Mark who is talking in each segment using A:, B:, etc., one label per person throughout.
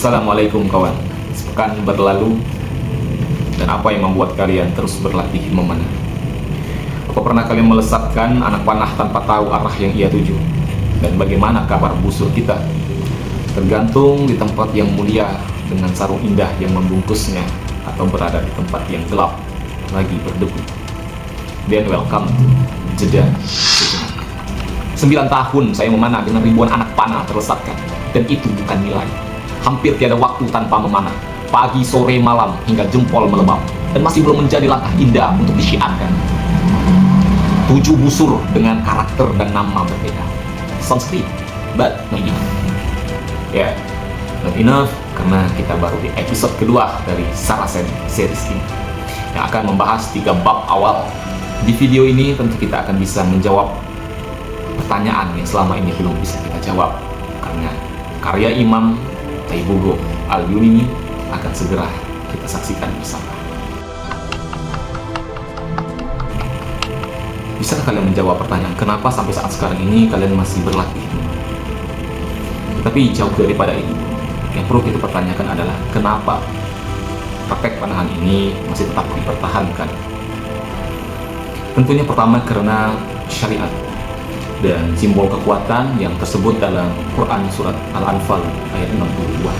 A: Assalamualaikum kawan. Sepekan berlalu dan apa yang membuat kalian terus berlatih memanah? Apa pernah kalian melesatkan anak panah tanpa tahu arah yang ia tuju? Dan bagaimana kabar busur kita? Tergantung di tempat yang mulia dengan sarung indah yang membungkusnya, atau berada di tempat yang gelap lagi berdebu. Then welcome to Jeda Sejenak. 9 tahun saya memanah dengan ribuan anak panah terlesatkan, dan itu bukan nilai. Hampir tiada waktu tanpa memanah, pagi, sore, malam, hingga jempol melebam, dan masih belum menjadi langkah indah untuk disiarkan. 7 busur dengan karakter dan nama berbeda. Sounds clean, but not enough. Ya, not enough karena kita baru di episode kedua dari Saracen series ini, yang akan membahas 3 bab awal. Di video ini tentu kita akan bisa menjawab pertanyaan yang selama ini belum bisa kita jawab, karena karya Imam Taibugo Al-Yunini akan segera kita saksikan bersama. Bisakah kalian menjawab pertanyaan kenapa sampai saat sekarang ini kalian masih berlatih? Tapi jauh daripada itu, yang perlu kita pertanyakan adalah kenapa praktek panahan ini masih tetap dipertahankan. Tentunya pertama karena syariat dan simbol kekuatan yang tersebut dalam Quran surat Al-Anfal ayat 62,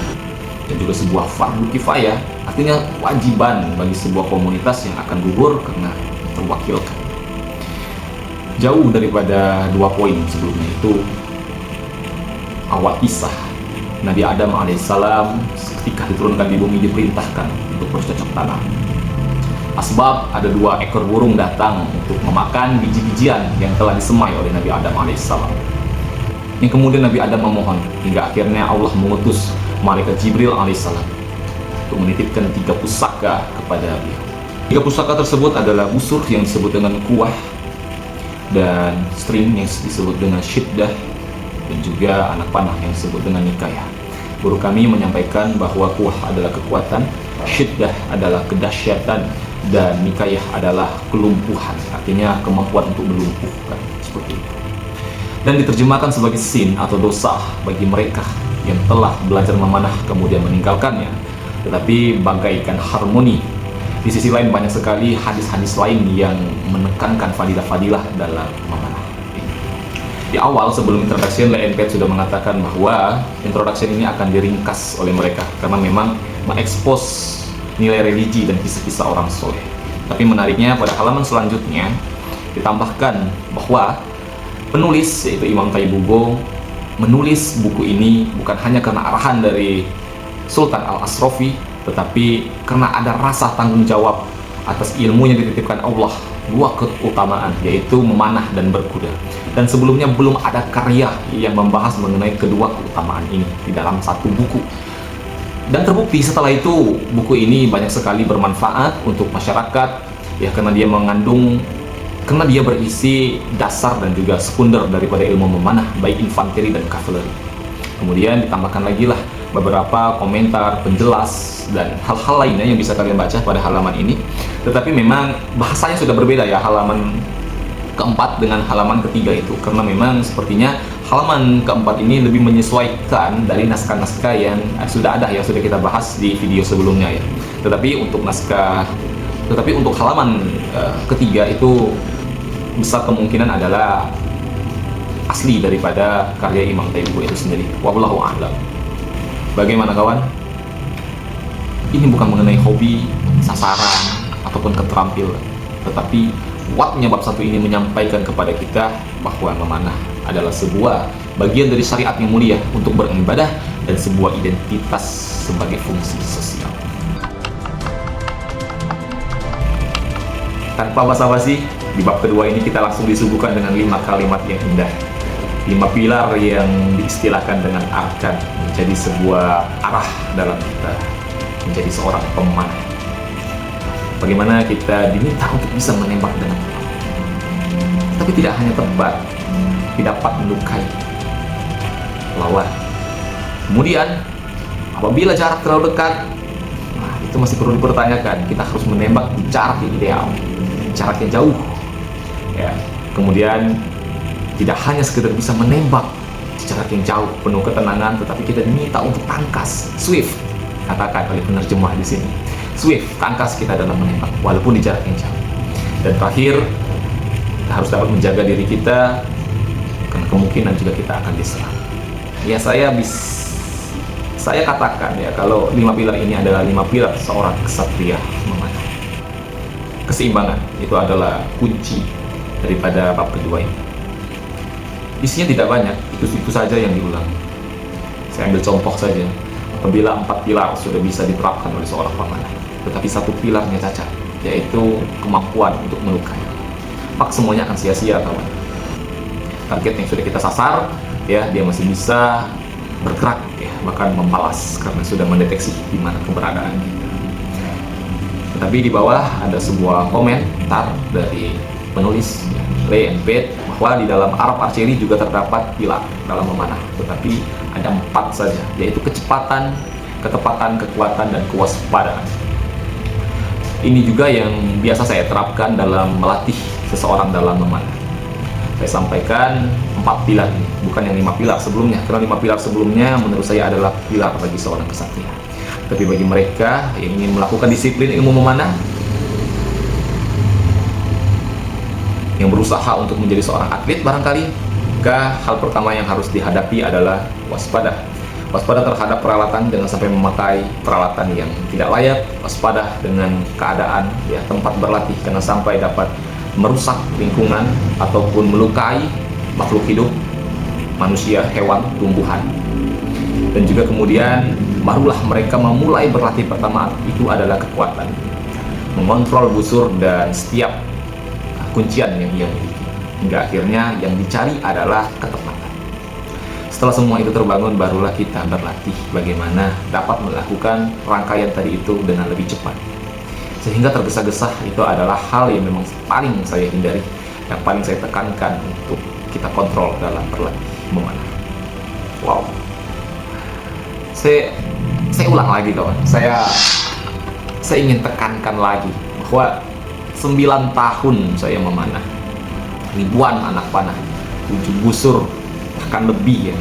A: dan juga sebuah fardu kifayah, artinya kewajiban bagi sebuah komunitas yang akan gugur karena terwakilkan. Jauh daripada 2 poin sebelumnya itu, awal kisah Nabi Adam alaihissalam ketika diturunkan di bumi diperintahkan untuk bercocok tanam. Asbab ada 2 ekor burung datang untuk memakan biji-bijian yang telah disemai oleh Nabi Adam alaihissalam. Yang kemudian Nabi Adam memohon hingga akhirnya Allah mengutus malaikat Jibril alaihissalam untuk menitipkan 3 pusaka kepada beliau. 3 pusaka tersebut adalah busur yang disebut dengan kuah, dan string yang disebut dengan syiddah, dan juga anak panah yang disebut dengan nikayah. Guru kami menyampaikan bahwa kuah adalah kekuatan, syiddah adalah kedahsyatan, dan nikayah adalah kelumpuhan, artinya kemampuan untuk melumpuhkan, seperti itu. Dan diterjemahkan sebagai sin atau dosa bagi mereka yang telah belajar memanah kemudian meninggalkannya, tetapi bagaikan harmoni. Di sisi lain banyak sekali hadis-hadis lain yang menekankan fadilah-fadilah dalam memanah. Di awal sebelum introduction, LNP sudah mengatakan bahwa introduction ini akan diringkas oleh mereka karena memang mengekspos nilai religi dan kisah-kisah orang soleh. Tapi menariknya pada halaman selanjutnya ditambahkan bahwa penulis, yaitu Imam Taibugo, menulis buku ini bukan hanya karena arahan dari Sultan Al-Asrafi, tetapi karena ada rasa tanggung jawab atas ilmu yang dititipkan Allah, 2 keutamaan, yaitu memanah dan berkuda. Dan sebelumnya belum ada karya yang membahas mengenai kedua keutamaan ini di dalam satu buku. Dan terbukti setelah itu buku ini banyak sekali bermanfaat untuk masyarakat, ya, karena dia berisi dasar dan juga sekunder daripada ilmu memanah, baik infanteri dan kavaleri. Kemudian ditambahkan lagi lah beberapa komentar, penjelas, dan hal-hal lainnya yang bisa kalian baca pada halaman ini. Tetapi memang bahasanya sudah berbeda ya, halaman keempat dengan halaman ketiga itu, karena memang sepertinya halaman keempat ini lebih menyesuaikan dari naskah-naskah yang sudah ada, yang sudah kita bahas di video sebelumnya ya. Tetapi untuk halaman ketiga itu besar kemungkinan adalah asli daripada karya Imam Taibugo itu sendiri. Wallahu a'lam. Bagaimana kawan? Ini bukan mengenai hobi, sasaran, ataupun keterampilan, tetapi kuatnya bab 1 ini menyampaikan kepada kita bahwa memanah adalah sebuah bagian dari syariat yang mulia untuk beribadah dan sebuah identitas sebagai fungsi sosial. Tanpa basa-basi, di bab kedua ini kita langsung disuguhkan dengan 5 kalimat yang indah, 5 pilar yang diistilahkan dengan arkan, menjadi sebuah arah dalam kita menjadi seorang pemanah. Bagaimana kita diminta untuk bisa menembak dengan tepat, tapi tidak hanya tepat, dapat melukai lawan. Kemudian apabila jarak terlalu dekat, itu masih perlu dipertanyakan. Kita harus menembak di jarak yang ideal, jarak yang jauh ya. Kemudian tidak hanya sekedar bisa menembak jarak yang jauh, penuh ketenangan, tetapi kita diminta untuk tangkas, swift, katakan oleh penerjemah di sini. Swift, tangkas kita dalam menembak, walaupun di jarak yang jauh. Dan terakhir, kita harus dapat menjaga diri kita, karena kemungkinan juga kita akan diserang. Ya, saya katakan ya, kalau 5 pilar ini adalah 5 pilar seorang kesatria memanah. Keseimbangan itu adalah kunci daripada bab kedua ini. Isinya tidak banyak, itu saja yang diulang. Saya ambil contoh saja. Apabila 4 pilar sudah bisa diterapkan oleh seorang pemanah, tetapi 1 pilarnya cacat, yaitu kemampuan untuk melukai, maka semuanya akan sia-sia, kawan. Target yang sudah kita sasar, ya, dia masih bisa bergerak, ya, bahkan membalas karena sudah mendeteksi di mana keberadaan kita. Tetapi di bawah ada sebuah komentar dari penulis, ya, Lee and Pate, bahwa di dalam Arab Archery juga terdapat pilar dalam memanah, tetapi ada 4 saja, yaitu kecepatan, ketepatan, kekuatan, dan kewaspadaan. Ini juga yang biasa saya terapkan dalam melatih seseorang dalam memanah. Saya sampaikan 4 pilar ini, bukan yang 5 pilar sebelumnya, karena 5 pilar sebelumnya menurut saya adalah pilar bagi seorang kesatria. Tapi bagi mereka yang ingin melakukan disiplin ilmu memanah, yang berusaha untuk menjadi seorang atlet barangkali, maka hal pertama yang harus dihadapi adalah waspada. Waspada terhadap peralatan, jangan sampai memakai peralatan yang tidak layak. Waspada dengan keadaan, ya, tempat berlatih, jangan sampai dapat merusak lingkungan ataupun melukai makhluk hidup, manusia, hewan, tumbuhan. Dan juga kemudian barulah mereka memulai berlatih. Pertama itu adalah kekuatan, mengontrol busur dan setiap kuncian yang ia miliki, hingga akhirnya yang dicari adalah ketepatan. Setelah semua itu terbangun, barulah kita berlatih bagaimana dapat melakukan rangkaian tadi itu dengan lebih cepat. Sehingga tergesa-gesa itu adalah hal yang memang paling saya hindari, yang paling saya tekankan untuk kita kontrol dalam berlatih memanah. Wow. Saya ulang lagi, kawan. Saya ingin tekankan lagi bahwa 9 tahun saya memanah, ribuan anak panah, 7 busur, bahkan lebih, ya.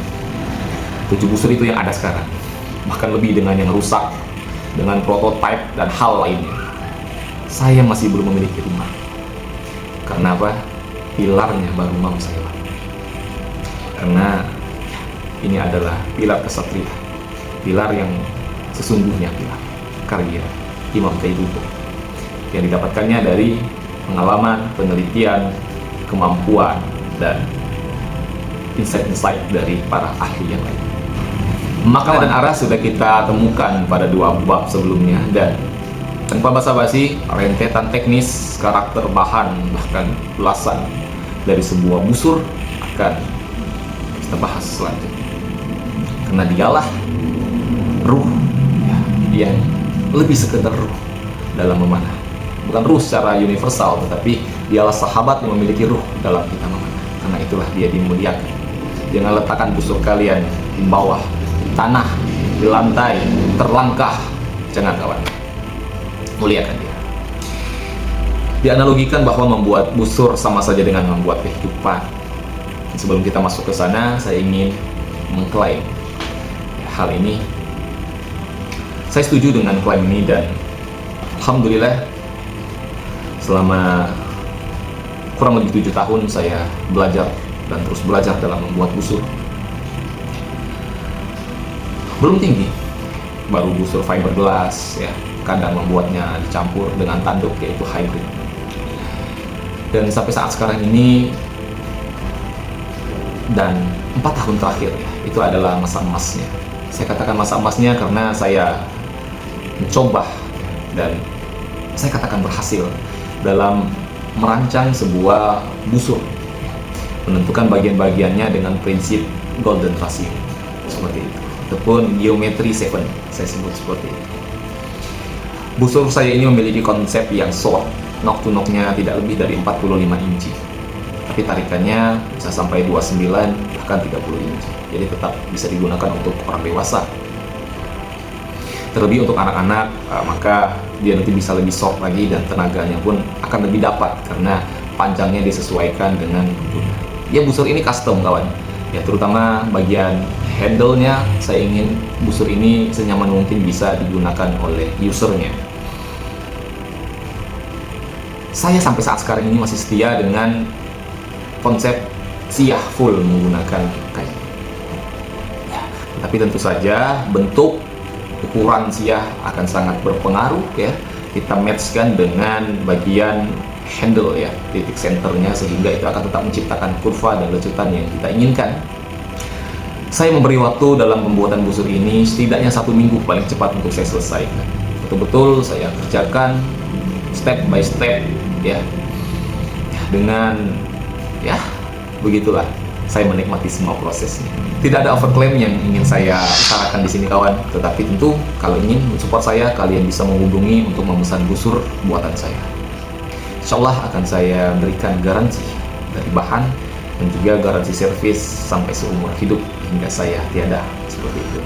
A: 7 busur itu yang ada sekarang, bahkan lebih dengan yang rusak, dengan prototipe dan hal lainnya. Saya masih belum memiliki rumah. Karena apa? Pilarnya baru mau saya bangun. Karena ini adalah pilar kesatria, pilar yang sesungguhnya, pilar karya Imam Taibuko, yang didapatkannya dari pengalaman, penelitian, kemampuan, dan insight-insight dari para ahli yang lain. Makna dan arah sudah kita temukan pada 2 bab sebelumnya, dan tanpa basa-basi, rentetan teknis, karakter, bahan, bahkan ulasan dari sebuah busur akan kita bahas selanjutnya. Karena dialah ruh, ya, yang lebih sekedar ruh dalam memanah. Bukan ruh secara universal, tetapi dialah sahabat yang memiliki ruh dalam kita memanah. Karena itulah dia dimuliakan. Jangan letakkan busur kalian di bawah, di tanah, di lantai, terlangkah. Jangan, kawan. Muliakan dia. Dianalogikan bahwa membuat busur sama saja dengan membuat kehidupan. Sebelum kita masuk ke sana, saya ingin mengklaim hal ini. Saya setuju dengan klaim ini, dan alhamdulillah selama kurang lebih 7 tahun saya belajar dan terus belajar dalam membuat busur. Belum tinggi, baru busur fiberglass, ya. Kadang membuatnya dicampur dengan tanduk, yaitu hybrid. Dan sampai saat sekarang ini, dan 4 tahun terakhir, ya, itu adalah masa emasnya. Saya katakan masa emasnya karena saya mencoba, dan saya katakan berhasil dalam merancang sebuah busur, menentukan bagian-bagiannya dengan prinsip golden ratio, seperti itu, ataupun geometri 7, saya sebut seperti itu. Busur saya ini memiliki konsep yang short, knock to knock-nya tidak lebih dari 45 inci, tapi tarikannya bisa sampai 29 bahkan 30 inci, jadi tetap bisa digunakan untuk orang dewasa. Terlebih untuk anak-anak, maka dia nanti bisa lebih short lagi, dan tenaganya pun akan lebih dapat karena panjangnya disesuaikan dengan pengguna. Ya, busur ini custom, kawan. ya, terutama bagian handle-nya. Saya ingin busur ini senyaman mungkin bisa digunakan oleh usernya. Saya sampai saat sekarang ini masih setia dengan konsep siah full menggunakan kayu. Ya, tapi tentu saja bentuk ukuran siah akan sangat berpengaruh ya. Kita matchkan dengan bagian handle ya, titik senternya, sehingga itu akan tetap menciptakan kurva dan lecutan yang kita inginkan. Saya memberi waktu dalam pembuatan busur ini setidaknya 1 minggu paling cepat untuk saya selesaikan. Betul-betul saya kerjakan step by step ya, dengan ya begitulah saya menikmati semua prosesnya. Tidak ada overclaim yang ingin saya utarakan di sini kawan, tetapi tentu kalau ingin mensupport saya, kalian bisa menghubungi untuk memesan busur buatan saya. Insya Allah akan saya berikan garansi dari bahan dan juga garansi servis sampai seumur hidup hingga saya tiada, seperti itu.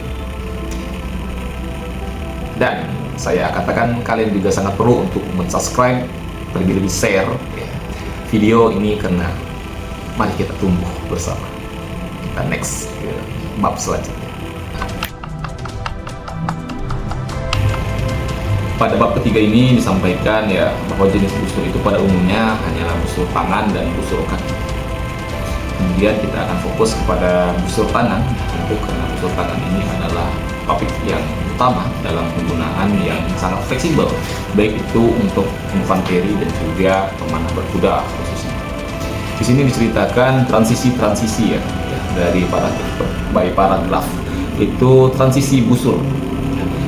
A: Dan saya katakan kalian juga sangat perlu untuk subscribe, lebih share ya, video ini, karena mari kita tumbuh bersama. Kita next ke bab selanjutnya. Pada bab ketiga ini disampaikan ya bahwa jenis busur itu pada umumnya hanyalah busur tangan dan busur kaki. Kemudian kita akan fokus kepada busur tangan, tentu karena busur tangan ini adalah topik yang utama dalam penggunaan yang sangat fleksibel, baik itu untuk infanteri dan juga pemanah berkuda khususnya. Di sini diceritakan transisi-transisi ya, dari paragraf itu transisi busur.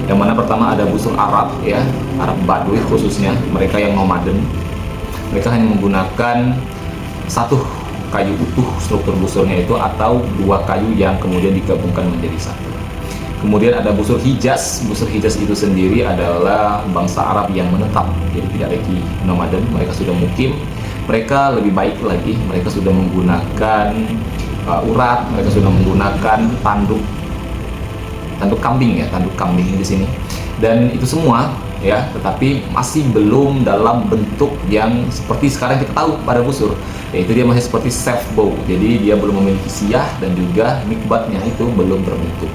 A: Yang mana pertama ada busur Arab ya, Arab Baduy khususnya, mereka yang nomaden. Mereka hanya menggunakan satu kayu utuh struktur busurnya itu, atau 2 kayu yang kemudian digabungkan menjadi satu. Kemudian ada busur Hijaz. Busur Hijaz itu sendiri adalah bangsa Arab yang menetap, jadi tidak lagi nomaden, mereka sudah mukim. Mereka lebih baik lagi, mereka sudah menggunakan urat, mereka sudah menggunakan tanduk kambing ya, tanduk kambing di sini. Dan itu semua ya, tetapi masih belum dalam bentuk yang seperti sekarang kita tahu pada busur, yaitu dia masih seperti shaft bow. Jadi dia belum memiliki siah dan juga mikbatnya itu belum terbentuk.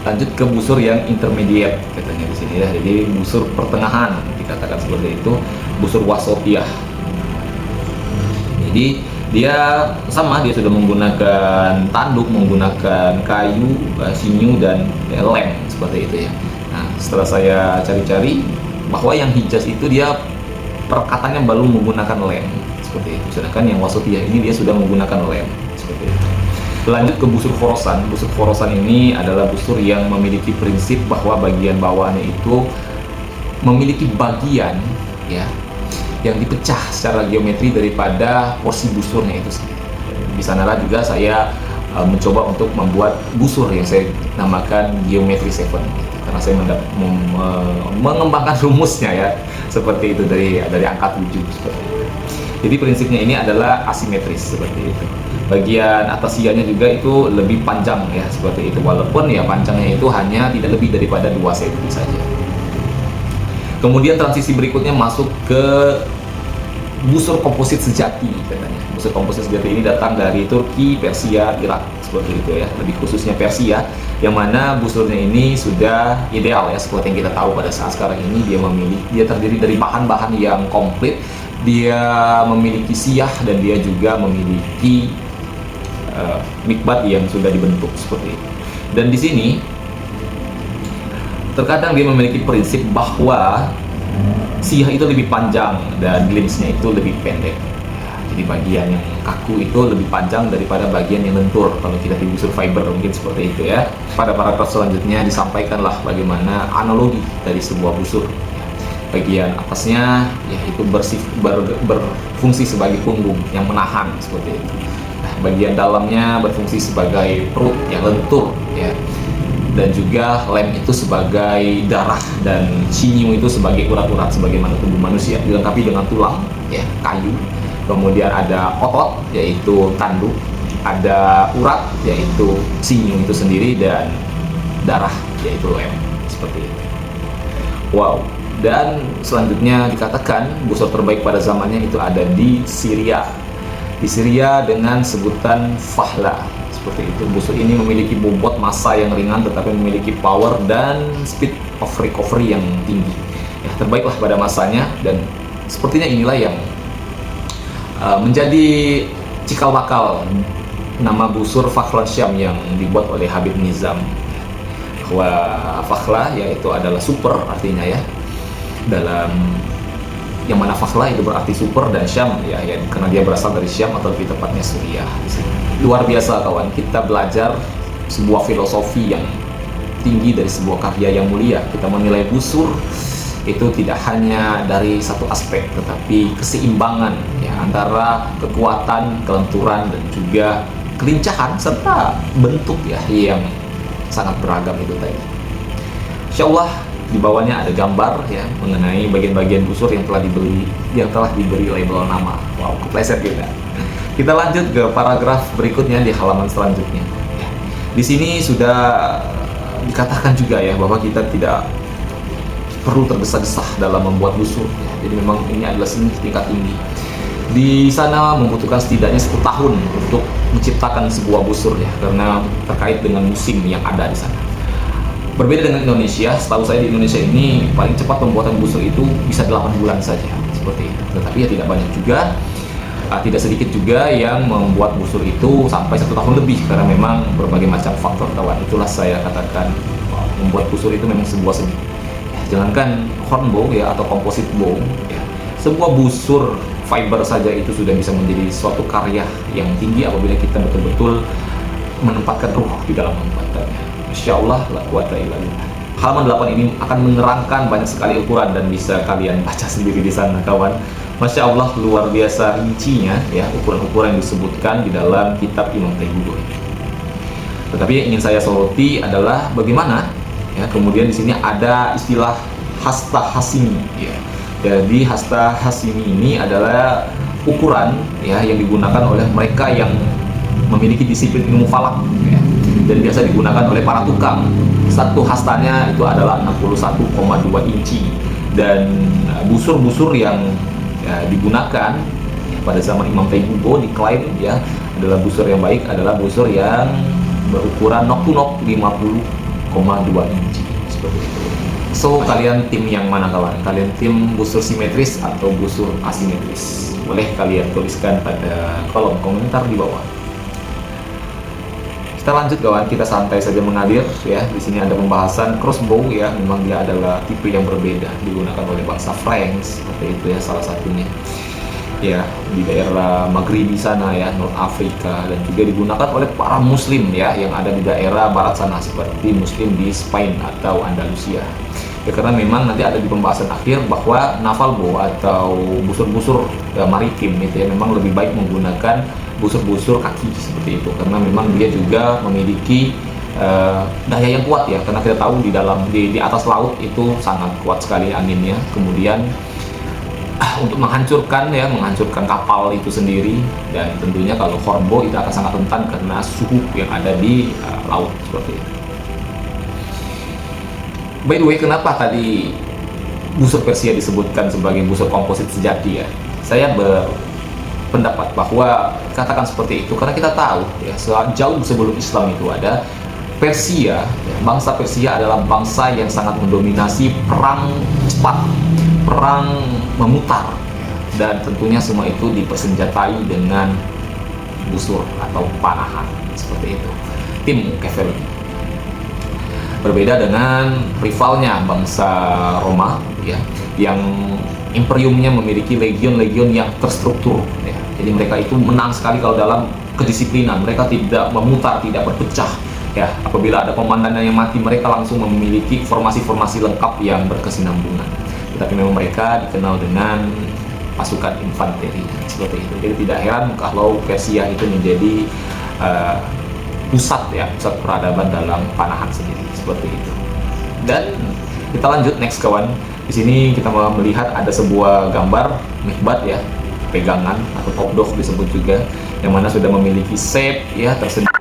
A: Lanjut ke busur yang intermediate katanya di sini ya. Jadi busur pertengahan dikatakan seperti itu, busur wasotiyah. Jadi dia sama, dia sudah menggunakan tanduk, menggunakan kayu, sinew dan lem seperti itu ya. Nah, setelah saya cari-cari bahwa yang Hijaz itu dia perkataannya belum menggunakan lem seperti itu, sedangkan yang wasotiyah ini dia sudah menggunakan lem seperti itu. Lanjut ke busur Khorasan. Busur Khorasan ini adalah busur yang memiliki prinsip bahwa bagian bawahnya itu memiliki bagian ya yang dipecah secara geometri daripada porsi busurnya itu sendiri. Di sanalah juga saya mencoba untuk membuat busur yang saya namakan geometri 7 karena saya mengembangkan rumusnya ya seperti itu dari angka 7 seperti itu. Jadi prinsipnya ini adalah asimetris seperti itu. Bagian atas sianya juga itu lebih panjang ya seperti itu, walaupun ya panjangnya itu hanya tidak lebih daripada 2 cm saja. Kemudian transisi berikutnya masuk ke busur komposit sejati katanya. Busur komposit sejati ini datang dari Turki, Persia, Irak seperti itu ya. Lebih khususnya Persia, yang mana busurnya ini sudah ideal ya, seperti yang kita tahu pada saat sekarang ini. Dia terdiri dari bahan-bahan yang komplit. Dia memiliki siah dan dia juga memiliki mikbat yang sudah dibentuk seperti itu. Dan di sini terkadang dia memiliki prinsip bahwa siah itu lebih panjang dan glimpse-nya itu lebih pendek. Jadi bagian yang kaku itu lebih panjang daripada bagian yang lentur kalau kita di busur fiber, mungkin seperti itu ya. Pada paragraf selanjutnya disampaikanlah bagaimana analogi dari sebuah busur. Bagian atasnya yaitu berfungsi sebagai punggung yang menahan seperti itu. Nah, bagian dalamnya berfungsi sebagai perut yang lentur ya. Dan juga lem itu sebagai darah dan sinew itu sebagai urat-urat sebagaimana tubuh manusia, dilengkapi dengan tulang ya, kayu. Kemudian ada otot yaitu tanduk, ada urat yaitu sinew itu sendiri, dan darah yaitu lem seperti itu. Wow. Dan selanjutnya dikatakan busur terbaik pada zamannya itu ada di Syria. Di Syria dengan sebutan Fahla. Seperti itu. Busur ini memiliki bobot massa yang ringan tetapi memiliki power dan speed of recovery yang tinggi. Ya, terbaiklah pada masanya, dan sepertinya inilah yang menjadi cikal bakal nama busur Fakhlan Syam yang dibuat oleh Habib Nizam. Bahwa Fakhla yaitu adalah super artinya ya. Dalam yang mana Fakhla itu berarti super, dan Syam ya, karena dia berasal dari Syam atau lebih tepatnya Suriah. Luar biasa kawan, kita belajar sebuah filosofi yang tinggi dari sebuah karya yang mulia. Kita menilai busur itu tidak hanya dari satu aspek, tetapi keseimbangan ya, antara kekuatan, kelenturan, dan juga kelincahan serta bentuk ya yang sangat beragam itu tadi. Insya Allah di bawahnya ada gambar ya mengenai bagian-bagian busur yang telah diberi label nama. Wow, kepleset kita. Kita lanjut ke paragraf berikutnya di halaman selanjutnya. Di sini sudah dikatakan juga ya bahwa kita tidak perlu tergesa-gesa dalam membuat busur. Ya. Jadi memang ini adalah seni tingkat tinggi. Di sana membutuhkan setidaknya 10 tahun untuk menciptakan sebuah busur ya, karena terkait dengan musim yang ada di sana. Berbeda dengan Indonesia, setahu saya di Indonesia ini paling cepat pembuatan busur itu bisa 8 bulan saja, seperti itu. Tetapi ya tidak banyak juga, tidak sedikit juga yang membuat busur itu sampai 1 tahun lebih, karena memang berbagai macam faktor kawan. Itulah saya katakan membuat busur itu memang sebuah seni. Ya, jangankan hornbow ya atau composite bow, ya, sebuah busur fiber saja itu sudah bisa menjadi suatu karya yang tinggi apabila kita betul-betul menempatkan ruh di dalam membuatnya. Insya Allah la quwata illa billah. Halaman 8 ini akan menerangkan banyak sekali ukuran dan bisa kalian baca sendiri di sana kawan. Masya Allah, luar biasa rincinya ya ukuran-ukuran yang disebutkan di dalam kitab Imam Taibudo. Tetapi yang ingin saya soroti adalah bagaimana ya kemudian di sini ada istilah hasta hasimi ya. Jadi hasta hasimi ini adalah ukuran ya yang digunakan oleh mereka yang memiliki disiplin ilmu falak ya, dan biasa digunakan oleh para tukang. Satu hastanya itu adalah 61,2 inci, dan busur-busur yang ya, digunakan ya, pada zaman Imam Taibudo diklaim ya adalah busur yang baik, adalah busur yang berukuran knock to knock 50,2 inci seperti itu. So kalian tim yang mana kawan? Kalian tim busur simetris atau busur asimetris? Boleh kalian tuliskan pada kolom komentar di bawah. Kita lanjut kawan, kita santai saja mengalir ya. Di sini ada pembahasan crossbow ya, memang dia adalah tipe yang berbeda, digunakan oleh bangsa Franks seperti itu ya salah satunya. Ya, di daerah Maghribi sana ya, North Afrika, dan juga digunakan oleh para muslim ya yang ada di daerah barat sana seperti muslim di Spain atau Andalusia. Ya, karena memang nanti ada di pembahasan akhir bahwa naval bow atau busur-busur ya, maritim itu ya memang lebih baik menggunakan busur-busur kaki seperti itu, karena memang dia juga memiliki daya yang kuat ya, karena kita tahu di atas laut itu sangat kuat sekali anginnya, kemudian untuk menghancurkan kapal itu sendiri, dan tentunya kalau hornbow itu akan sangat rentan karena suhu yang ada di laut seperti itu. By the way, kenapa tadi busur Persia disebutkan sebagai busur komposit sejati ya? Saya berpendapat bahwa katakan seperti itu karena kita tahu ya jauh sebelum Islam itu ada Persia, ya, bangsa Persia adalah bangsa yang sangat mendominasi perang cepat, perang memutar, dan tentunya semua itu dipersenjatai dengan busur atau panahan seperti itu. Tim cavalry. Berbeda dengan rivalnya bangsa Roma ya, yang imperiumnya memiliki legion-legion yang terstruktur ya. Jadi mereka itu menang sekali kalau dalam kedisiplinan, mereka tidak memutar, tidak berpecah ya. Apabila ada komandannya yang mati, mereka langsung memiliki formasi-formasi lengkap yang berkesinambungan. Tetapi memang mereka dikenal dengan pasukan infanteri seperti itu. Jadi tidak heran kalau Persia itu menjadi pusat peradaban dalam panahan sendiri seperti itu. Dan kita lanjut next kawan. Di sini kita melihat ada sebuah gambar mikbat ya, pegangan atau topdog disebut juga, yang mana sudah memiliki shape ya tersendiri,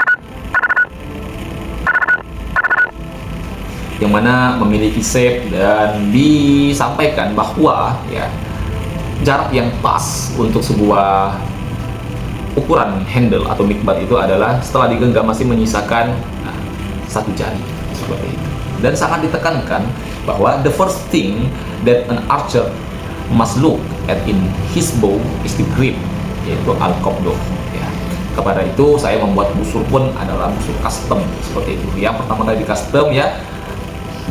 A: yang mana memiliki shape, dan disampaikan bahwa ya jarak yang pas untuk sebuah ukuran handle atau mikbat itu adalah setelah digenggam masih menyisakan satu jari seperti itu. Dan sangat ditekankan bahwa the first thing that an archer must look at in his bow is the grip, yaitu al-qabdoh. Ya. Kepada itu saya membuat busur pun adalah busur custom seperti itu. Yang pertama kali di custom ya,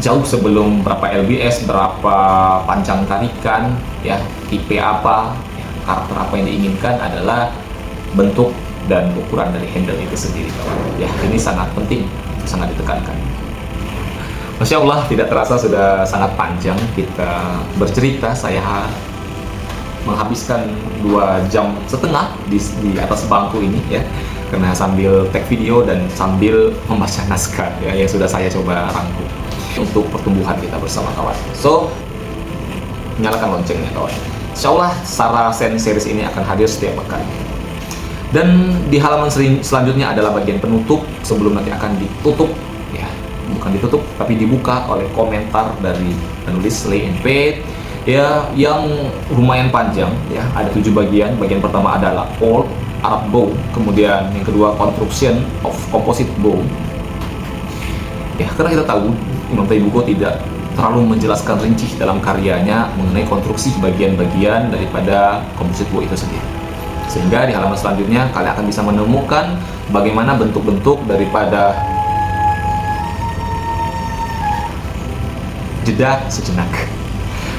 A: jauh sebelum berapa LBS, berapa panjang tarikan, ya tipe apa, ya, karakter apa yang diinginkan adalah bentuk dan ukuran dari handle itu sendiri. Ya, ini sangat penting, sangat ditekankan. Masya Allah, tidak terasa sudah sangat panjang kita bercerita. Saya menghabiskan 2,5 jam di atas bangku ini ya, karena sambil take video dan sambil membaca naskah ya, yang sudah saya coba rangkum untuk pertumbuhan kita bersama kawan. So, nyalakan loncengnya kawan. Insya Allah Sara Sen series ini akan hadir setiap pekan. Dan di halaman selanjutnya adalah bagian penutup sebelum nanti akan ditutup, ya bukan ditutup tapi dibuka oleh komentar dari penulis Slay and Fade ya, yang lumayan panjang ya, ada 7 bagian. Bagian pertama adalah Old Arab Bow, kemudian yang kedua Construction of Composite Bow ya, karena kita tahu Imam Taibuko tidak terlalu menjelaskan rinci dalam karyanya mengenai konstruksi bagian-bagian daripada composite bow itu sendiri, sehingga di halaman selanjutnya kalian akan bisa menemukan bagaimana bentuk-bentuk daripada jeda sejenak,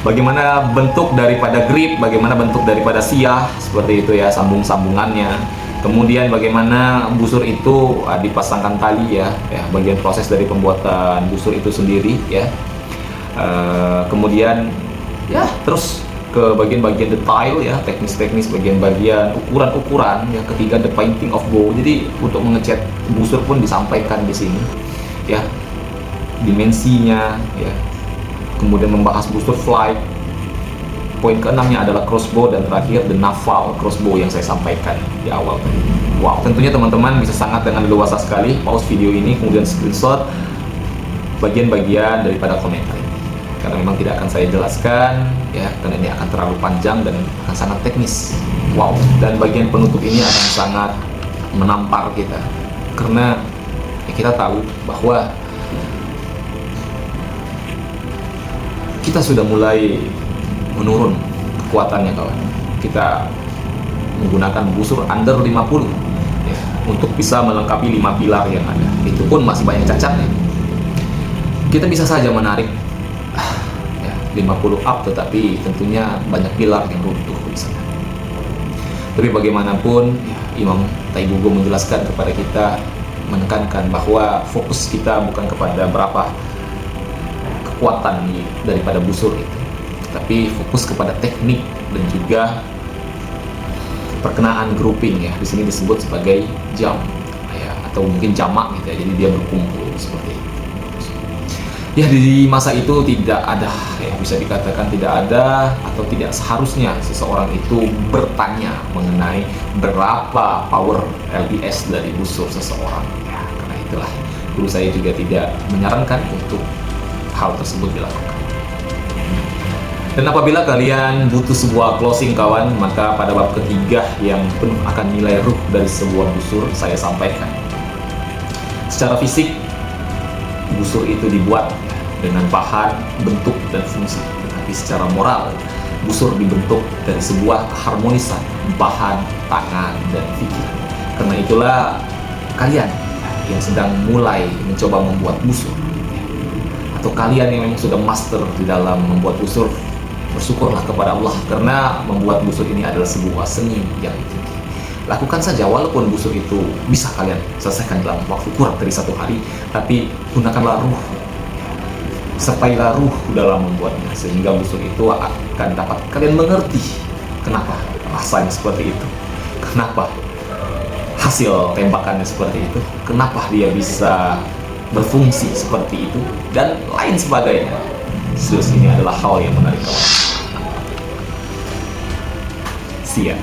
A: bagaimana bentuk daripada grip, bagaimana bentuk daripada siah seperti itu ya, sambung-sambungannya, kemudian bagaimana busur itu dipasangkan tali ya, bagian proses dari pembuatan busur itu sendiri ya. Kemudian ya terus ke bagian-bagian detail ya, teknis-teknis bagian-bagian ukuran-ukuran ya. Ketiga, the painting of bow, jadi untuk mengecat busur pun disampaikan di sini ya, dimensinya ya. Kemudian membahas busur flight. Poin keenamnya adalah crossbow, dan terakhir the naval crossbow yang saya sampaikan di awal tadi. Wow, tentunya teman-teman bisa sangat dengan leluasa sekali pause video ini kemudian screenshot bagian-bagian daripada komentar ini, karena memang tidak akan saya jelaskan ya, karena ini akan terlalu panjang dan akan sangat teknis. Wow, dan bagian penutup ini akan sangat menampar kita, karena ya, kita tahu bahwa kita sudah mulai menurun kekuatannya kawan. Kita menggunakan busur under 50 ya, untuk bisa melengkapi 5 pilar yang ada. Itu pun masih banyak cacatnya. Kita bisa saja menarik ya, 50 up, tetapi tentunya banyak pilar yang runtuh di sana. Tapi bagaimanapun ya, Imam Taibuko menjelaskan kepada kita, menekankan bahwa fokus kita bukan kepada berapa kekuatan daripada busur itu, tapi fokus kepada teknik dan juga perkenaan grouping ya. Di sini disebut sebagai jam ya, atau mungkin jamak gitu ya, jadi dia berkumpul seperti itu. Ya, di masa itu tidak ada ya, bisa dikatakan tidak ada atau tidak seharusnya seseorang itu bertanya mengenai berapa power LBS dari busur seseorang ya. Karena itulah guru saya juga tidak menyarankan untuk hal tersebut dilakukan. Dan apabila kalian butuh sebuah closing kawan, maka pada bab ketiga yang penuh akan nilai ruh dari sebuah busur saya sampaikan. Secara fisik, busur itu dibuat dengan bahan, bentuk, dan fungsi. Tetapi secara moral, busur dibentuk dari sebuah keharmonisan bahan, tangan, dan pikiran. Karena itulah kalian yang sedang mulai mencoba membuat busur, atau kalian yang memang sudah master di dalam membuat busur, bersyukurlah kepada Allah, karena membuat busur ini adalah sebuah seni yang tinggi. Lakukan saja, walaupun busur itu bisa kalian selesaikan dalam waktu kurang dari 1 hari, tapi gunakanlah ruh, sertailah ruh dalam membuatnya, sehingga busur itu akan dapat kalian mengerti kenapa rasanya seperti itu, kenapa hasil tembakannya seperti itu, kenapa dia bisa berfungsi seperti itu, dan lain sebagainya. Serius, ini adalah hal yang menarik kawan. See ya.